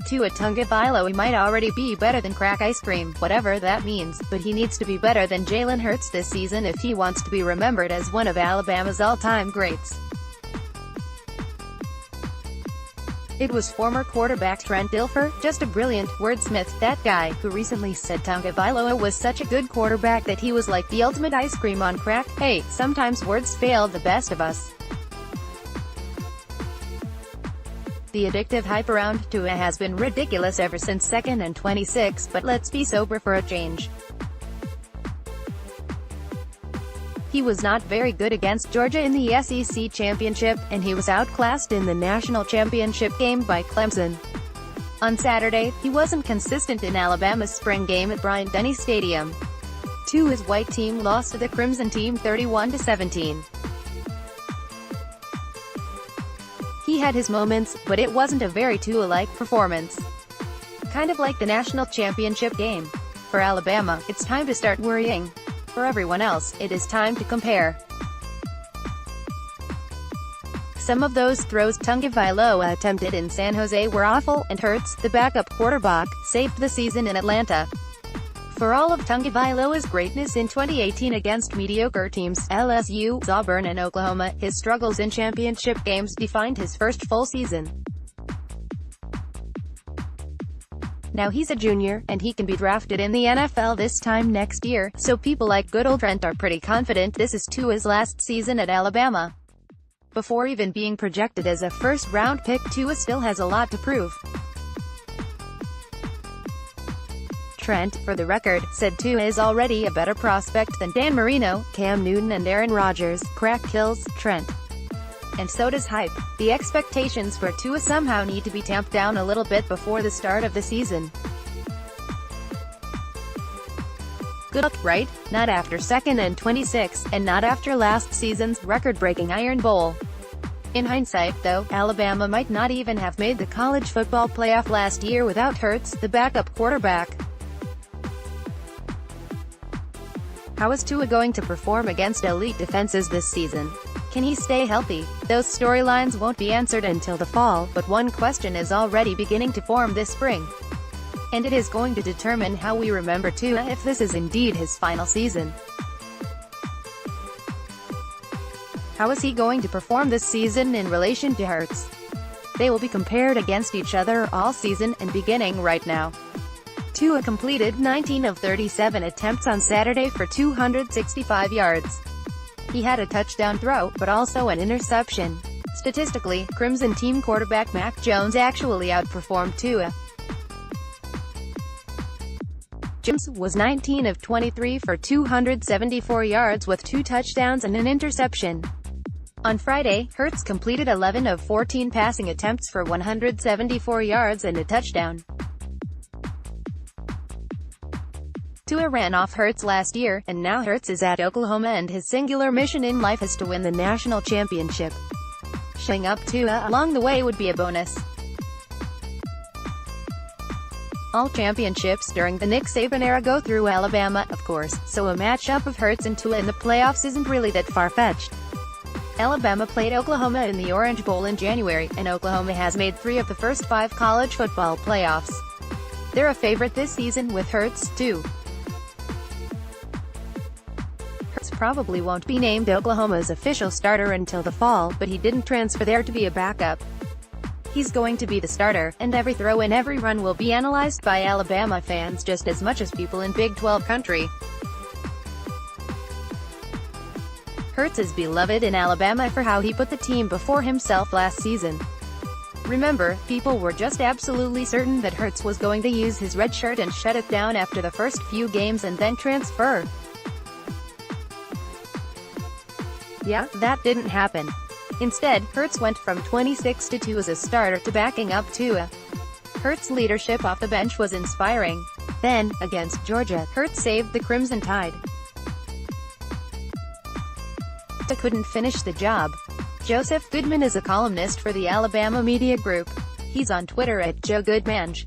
Tua Tagovailoa might already be better than crack ice cream, whatever that means, but he needs to be better than Jalen Hurts this season if he wants to be remembered as one of Alabama's all-time greats. It was former quarterback Trent Dilfer, just a brilliant wordsmith, that guy, who recently said Tagovailoa was such a good quarterback that he was like the ultimate ice cream on crack. Hey, sometimes words fail the best of us. The addictive hype around Tua has been ridiculous ever since second and 26, but let's be sober for a change. He was not very good against Georgia in the SEC championship, and he was outclassed in the national championship game by Clemson. On Saturday, he wasn't consistent in Alabama's spring game at Bryant-Denny Stadium. Tua's white team lost to the Crimson team 31-17. He had his moments, but it wasn't a very Tua-like performance. Kind of like the national championship game. For Alabama, it's time to start worrying. For everyone else, it is time to compare. Some of those throws Tagovailoa attempted in San Jose were awful, and Hurts, the backup quarterback, saved the season in Atlanta. For all of Tagovailoa's greatness in 2018 against mediocre teams, LSU, Auburn and Oklahoma, his struggles in championship games defined his first full season. Now he's a junior, and he can be drafted in the NFL this time next year, so people like good old Trent are pretty confident this is Tua's last season at Alabama. Before even being projected as a first-round pick, Tua still has a lot to prove. Trent, for the record, said Tua is already a better prospect than Dan Marino, Cam Newton and Aaron Rodgers. Crack kills Trent. And so does hype. The expectations for Tua somehow need to be tamped down a little bit before the start of the season. Good luck, right? Not after second and 26, and not after last season's record-breaking Iron Bowl. In hindsight, though, Alabama might not even have made the college football playoff last year without Hurts, the backup quarterback. How is Tua going to perform against elite defenses this season? Can he stay healthy? Those storylines won't be answered until the fall, but one question is already beginning to form this spring. And it is going to determine how we remember Tua if this is indeed his final season. How is he going to perform this season in relation to Hurts? They will be compared against each other all season, and beginning right now. Tua completed 19 of 37 attempts on Saturday for 265 yards. He had a touchdown throw, but also an interception. Statistically, Crimson team quarterback Mac Jones actually outperformed Tua. Jones was 19 of 23 for 274 yards with 2 touchdowns and an interception. On Friday, Hurts completed 11 of 14 passing attempts for 174 yards and a touchdown. Tua ran off Hurts last year, and now Hurts is at Oklahoma and his singular mission in life is to win the national championship. Showing up Tua along the way would be a bonus. All championships during the Nick Saban era go through Alabama, of course, so a matchup of Hurts and Tua in the playoffs isn't really that far-fetched. Alabama played Oklahoma in the Orange Bowl in January, and Oklahoma has made 3 of the first 5 college football playoffs. They're a favorite this season with Hurts, too. Probably won't be named Oklahoma's official starter until the fall, but he didn't transfer there to be a backup. He's going to be the starter, and every throw and every run will be analyzed by Alabama fans just as much as people in Big 12 country. Hurts is beloved in Alabama for how he put the team before himself last season. Remember, people were just absolutely certain that Hurts was going to use his red shirt and shut it down after the first few games and then transfer. Yeah, that didn't happen. Instead, Hurts went from 26-2 as a starter to backing up Tua. Hurts' leadership off the bench was inspiring. Then, against Georgia, Hurts saved the Crimson Tide. Tua couldn't finish the job. Joseph Goodman is a columnist for the Alabama media group. He's on Twitter at JoeGoodmanj.